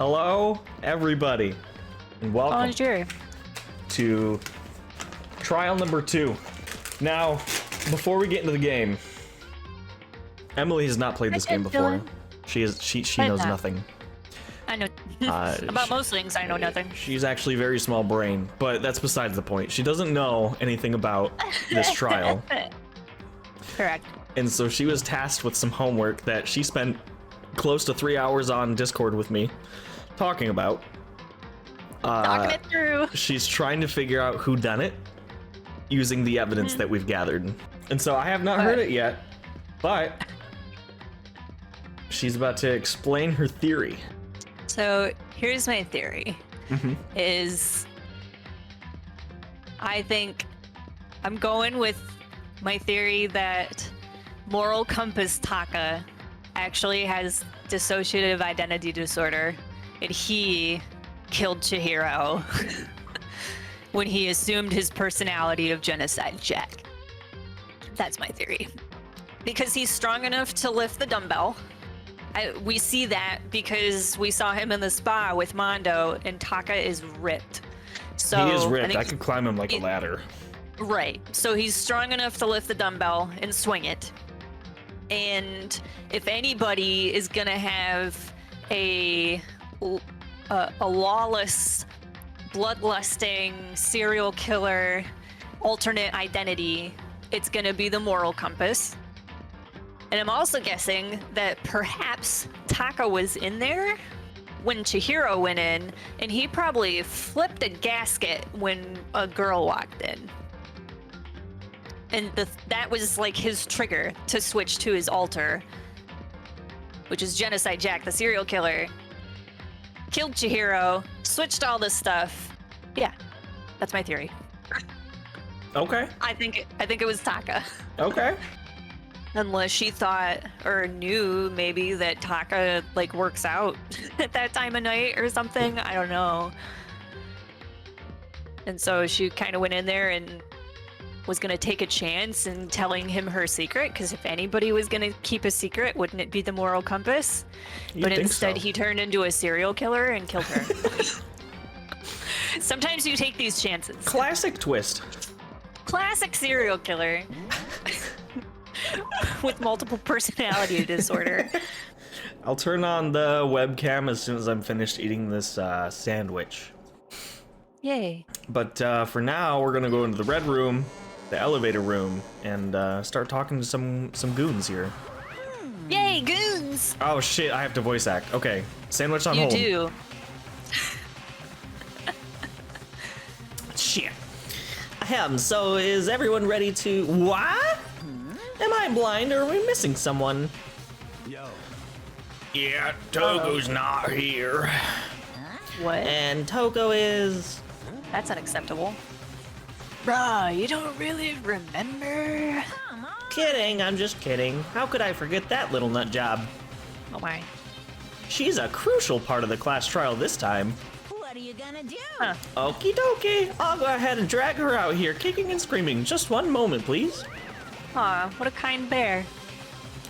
Hello, everybody, and welcome Bonjour. to trial number 2. Now, before we get into the game, Emily has not played this game before. She knows nothing. I know about most things. I know nothing. She's actually very small brain, but that's besides the point. She doesn't know anything about this trial. Correct. And so she was tasked with some homework that she spent close to 3 hours on Discord with me talking about. Talking it through. She's trying to figure out who done it using the evidence that we've gathered. And so I have not heard it yet, but she's about to explain her theory. So here's my theory. Is I think I'm going with my theory that Moral Compass Taka actually has dissociative identity disorder, and he killed Chihiro when he assumed his personality of Genocide Jack. That's my theory. Because he's strong enough to lift the dumbbell. We see that because we saw him in the spa with Mondo, and Taka is ripped. So He is ripped. I could climb him like a ladder. Right. So he's strong enough to lift the dumbbell and swing it. And if anybody is gonna have a lawless, bloodlusting serial killer alternate identity, it's gonna be the Moral Compass. And I'm also guessing that perhaps Taka was in there when Chihiro went in, and he probably flipped a gasket when a girl walked in. And that was like his trigger to switch to his alter, which is Genocide Jack, the serial killer. Killed Chihiro, switched all this stuff. Yeah, that's my theory. Okay. I think it was Taka. Okay. Unless she thought or knew maybe that Taka like works out at that time of night or something. I don't know. And so she kind of went in there and was going to take a chance in telling him her secret, because if anybody was going to keep a secret, wouldn't it be the Moral Compass? You'd But think instead so. he turned into a serial killer and killed her. Sometimes you take these chances. Classic twist. Classic serial killer. With multiple personality disorder. I'll turn on the webcam as soon as I'm finished eating this sandwich. Yay. But for now, we're gonna go into the red room, the elevator room, and start talking to some goons here. Yay, goons! Oh shit, I have to voice act. Okay, sandwich on You hold. do. Shit. Ahem, so is everyone ready to... What? Am I blind or are we missing someone? Yo. Yeah, Togo's not here. What? And Togo is... That's unacceptable. Bruh, you don't really remember? Kidding, I'm just kidding. How could I forget that little nut job? Oh my. She's a crucial part of the class trial this time. What are you gonna do? Huh. Okie dokie, I'll go ahead and drag her out here, kicking and screaming. Just one moment, please. Aw, what a kind bear.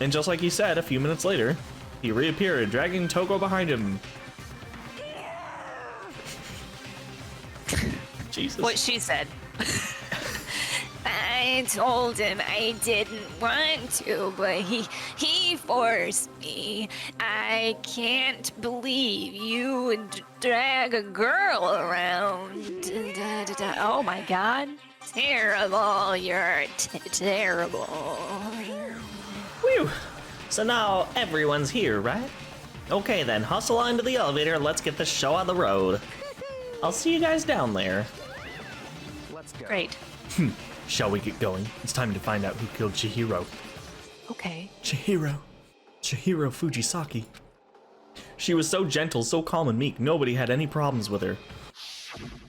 And just like he said, a few minutes later, he reappeared, dragging Togo behind him. Jesus. What she said. I told him I didn't want to, but he forced me. I can't believe you would drag a girl around. Oh my god. Terrible, you're terrible. Whew. So now everyone's here, right? Okay then, hustle onto the elevator and let's get the show on the road. I'll see you guys down there. Let's go. Great. Shall we get going? It's time to find out who killed Chihiro. Okay. Chihiro Fujisaki. She was so gentle, so calm and meek, nobody had any problems with her.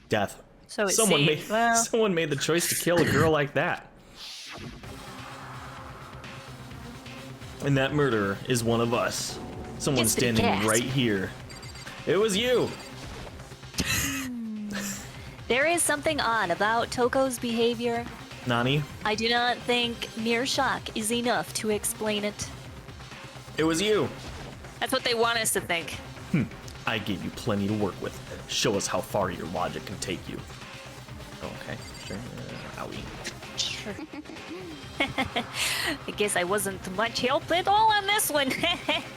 Death. So it Someone seems. Well, someone made the choice to kill a girl like that. And that murderer is one of us. Someone It's the standing gas. right here. It was you. there is something odd about Toko's behavior. Nani, I do not think mere shock is enough to explain it. it was you. That's what they want us to think. I gave you plenty to work with. Show us how far your logic can take you. Okay, sure. Owie. Sure. I guess I wasn't much help at all on this one.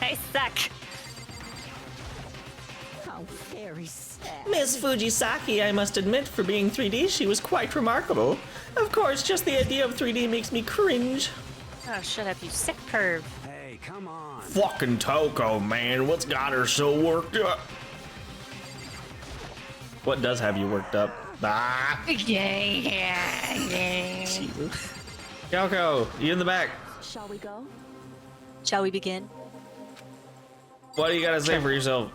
I suck. How very sad. Miss Fujisaki, I must admit, for being 3D, she was quite remarkable. Of course, just the idea of 3D makes me cringe. Oh, shut up, you sick perv. Hey, come on. Fucking Toko, man, what's got her so worked up? What does have you worked up? Ah! Yeah. Jesus. Kyoko, you in the back. Shall we go? Shall we begin? What do you gotta say for yourself?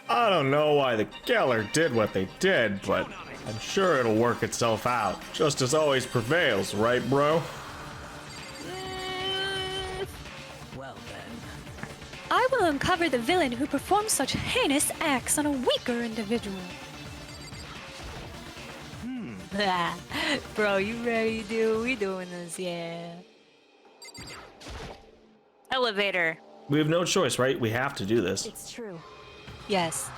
I don't know why the killer did what they did, but I'm sure it'll work itself out. Justice always prevails, right, bro? Well then. I will uncover the villain who performed such heinous acts on a weaker individual. Bro, you ready, dude? We doing this, yeah. Elevator. We have no choice, right? We have to do this. It's true. Yes.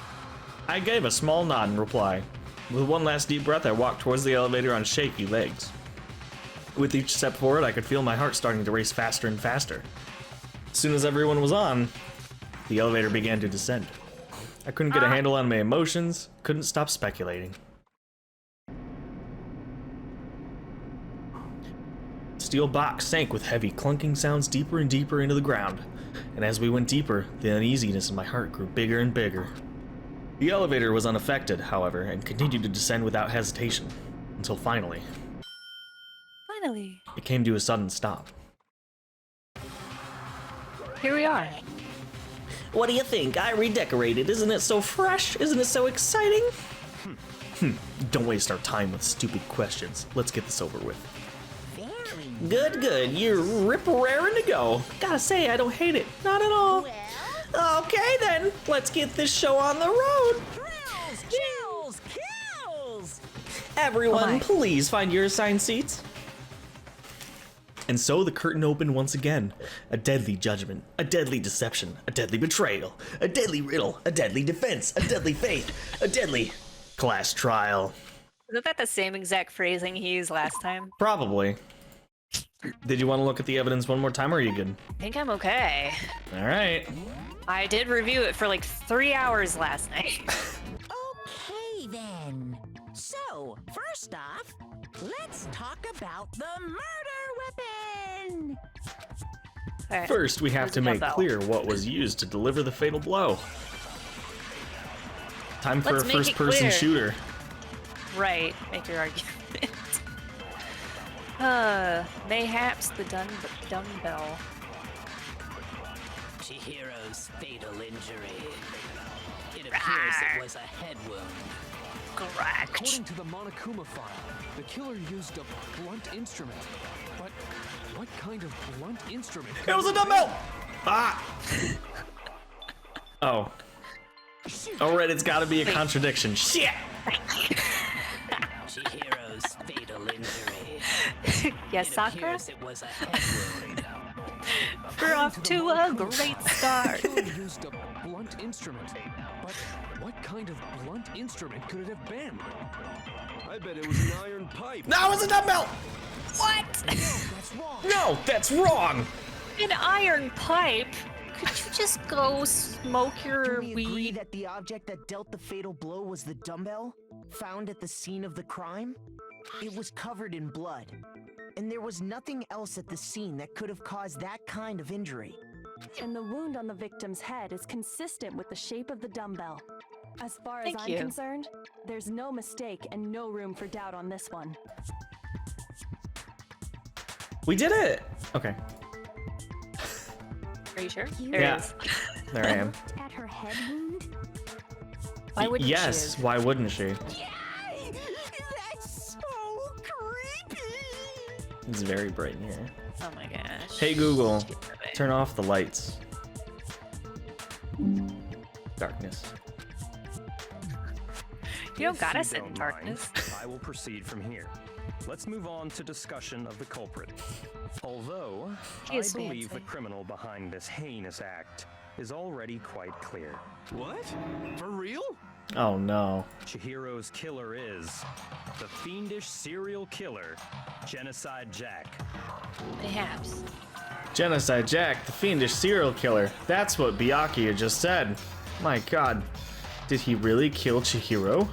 I gave a small nod in reply. With one last deep breath, I walked towards the elevator on shaky legs. With each step forward, I could feel my heart starting to race faster and faster. As soon as everyone was on, the elevator began to descend. I couldn't get a handle on my emotions, couldn't stop speculating. Steel box sank with heavy clunking sounds deeper and deeper into the ground, and as we went deeper, the uneasiness in my heart grew bigger and bigger. The elevator was unaffected, however, and continued to descend without hesitation, until finally, Finally. it came to a sudden stop. Here we are. What do you think? I redecorated. Isn't it so fresh? Isn't it so exciting? Don't waste our time with stupid questions. Let's get this over with. Good, good. You're rip-raring to go. Gotta say, I don't hate it. Not at all. Okay, then. Let's get this show on the road. Kills! Kills! Everyone, my. please find your assigned seats. And so the curtain opened once again. A deadly judgment, a deadly deception, a deadly betrayal, a deadly riddle, a deadly defense, a deadly fate, a deadly class trial. Isn't that the same exact phrasing he used last time? Probably. Did you want to look at the evidence one more time, or are you good? I think I'm okay. All right. I did review it for like 3 hours last night. Okay then. So, first off, let's talk about the murder weapon! Alright. First, we have Where's to the make dumbbell? clear what was used to deliver the fatal blow. Time for Let's a make it first-person clear. shooter. Right, make your argument. Mayhaps the dumbbell. Chihiro's fatal injury. It appears it was a head wound. Correct. According to the Monokuma file, the killer used a blunt instrument. But what kind of blunt instrument? It was a dumbbell! Ah! Oh. Oh, right, it's gotta be a contradiction. Shit! Chihiro's fatal injury. Yes, It Sakura? appears it was a head wound. We're off to a great start. The killer used a blunt instrument. But what kind of blunt instrument could it have been? I bet it was an iron pipe. That was a dumbbell! What? That's wrong. No, that's wrong! An iron pipe? Could you just go smoke your Do we agree weed? that the object that dealt the fatal blow was the dumbbell found at the scene of the crime? It was covered in blood, and there was nothing else at the scene that could have caused that kind of injury. And the wound on the victim's head is consistent with the shape of the dumbbell. As far as Thank I'm you. concerned, there's no mistake and no room for doubt on this one. We did it! Okay, Are you sure? You- There Yeah. it is. there I am. At her head wound? Why wouldn't Yes, she? why wouldn't she? Yay! That's so creepy! It's very bright in here. Oh my gosh. Hey Google, Get rid of it. turn off the lights. Darkness. You don't If gotta you sit in don't darkness. mind, I will proceed from here. Let's move on to discussion of the culprit. Although, He I is believe fancy. the criminal behind this heinous act is already quite clear. What? For real? Oh no. Chihiro's killer is the fiendish serial killer, Genocide Jack. Perhaps. Genocide Jack, the fiendish serial killer. That's what Byakuya just said. My god. Did he really kill Chihiro?